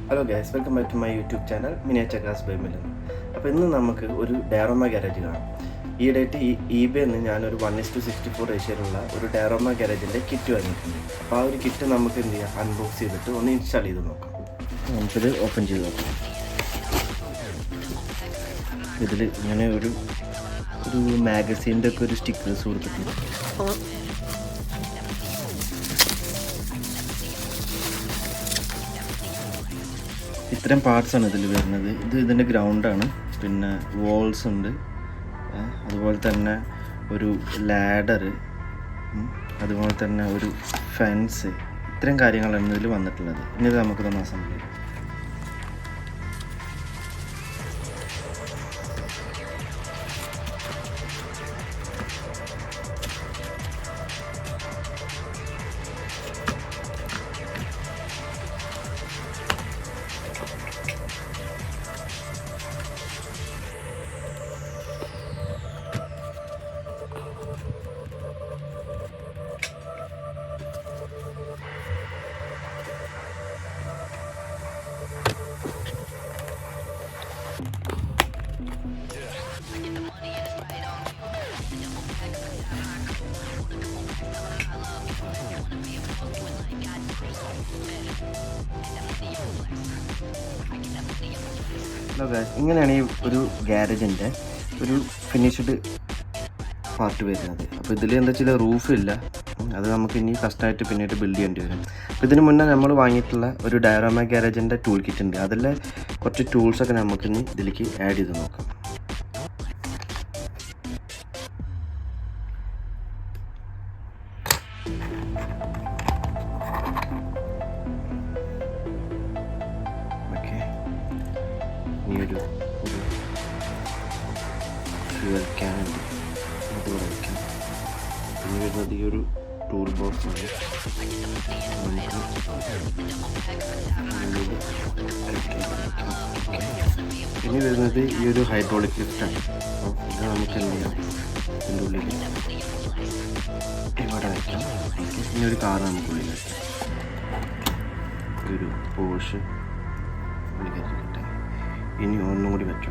Hello guys, welcome back to my YouTube channel miniature cars by Milan. അപ്പോൾ ഇന്ന് നമുക്ക് ഒരു ഡയറോമ ഗാരേജ് കാണാം. ഈയിടെയായിട്ട് eBayന്ന് ഞാനൊരു 1:64 റേഷ്യോയിലുള്ള ഒരു ഡയറോമ ഗാരേജിൻ്റെ കിറ്റ് വാങ്ങിയിട്ടുണ്ട്. അപ്പോൾ ആ ഒരു കിറ്റ് നമുക്ക് എന്ത് ചെയ്യാം, അൺബോക്സ് ചെയ്തിട്ട് ഒന്ന് ഇൻസ്റ്റാൾ ചെയ്ത് നോക്കാം. നമുക്കിത് ഓപ്പൺ ചെയ്ത് നോക്കാം. ഇതിൽ ഇങ്ങനെ ഒരു മാഗസീൻ്റെ ഒക്കെ ഒരു സ്റ്റിക്കേഴ്സ് കൊടുത്തിട്ടുണ്ട്. ഇത്തരം പാർട്സാണ് ഇതിൽ വരുന്നത്. ഇതിൻ്റെ ഗ്രൗണ്ടാണ്, പിന്നെ വോൾസ് ഉണ്ട്, അതുപോലെ തന്നെ ഒരു ലാഡർ, അതുപോലെ തന്നെ ഒരു ഫെൻസ്. ഇത്തരം കാര്യങ്ങളാണ് ഇതിൽ വന്നിട്ടുള്ളത്. ഇനി ഇത് നമുക്ക് തന്നെ അസംബിൾ ചെയ്യാം. ഹലോ ഗൈസ്, ഇങ്ങനെയാണ് ഈ ഒരു ഗ്യാരേജിൻ്റെ ഒരു ഫിനിഷ്ഡ് പാർട്ട് വരുന്നത്. അപ്പോൾ ഇതിൽ എന്താ വെച്ചാൽ റൂഫില്ല, അത് നമുക്ക് ഇനി കഷ്ടമായിട്ട് പിന്നീട് ബിൽഡ് ചെയ്യേണ്ടി വരും. അപ്പോൾ ഇതിന് മുന്നേ നമ്മൾ വാങ്ങിയിട്ടുള്ള ഒരു ഡയറോമ ഗ്യാരേജിൻ്റെ ടൂൾ കിറ്റ് ഉണ്ട്. അതിലെ കുറച്ച് ടൂൾസൊക്കെ നമുക്കിനി ഇതിലേക്ക് ആഡ് ചെയ്ത് നോക്കാം. ഒരു ഫ്യൂവൽ ക്യാൻ ഉണ്ട്, അത് വയ്ക്കാം. പിന്നെ വരുന്നത് ഈ ഒരു ടൂൾ ബോക്സ് ആണ്. ഇനി വരുന്നത് ഈ ഒരു ഹൈഡ്രോളിക് ലിഫ്റ്റാണ്. അപ്പോൾ ഇത് നമുക്ക് എന്ത് ചെയ്യാം, ഇതിൻ്റെ ഉള്ളിൽ ഇവിടെ വയ്ക്കാം. ഇനി ഒരു കാർ നമുക്കുള്ളിൽ വയ്ക്കാം. ഒരു പോഷ് ഉള്ളിൽ. ഇനി ഒന്നും കൂടി വെച്ചോ.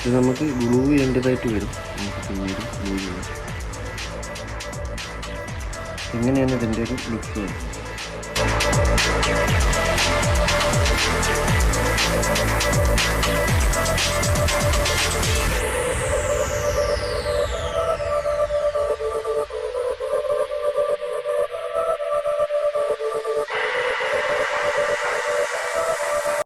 ഇത് നമുക്ക് ഗ്ലൂ ചെയ്യേണ്ടതായിട്ട് വരും. നമുക്ക് പിന്നീട് ഗ്ലൂ ചെയ്യാം. ഇങ്ങനെയാണ് ഇതിൻ്റെ ഒരു ലുക്ക് വരുന്നത്.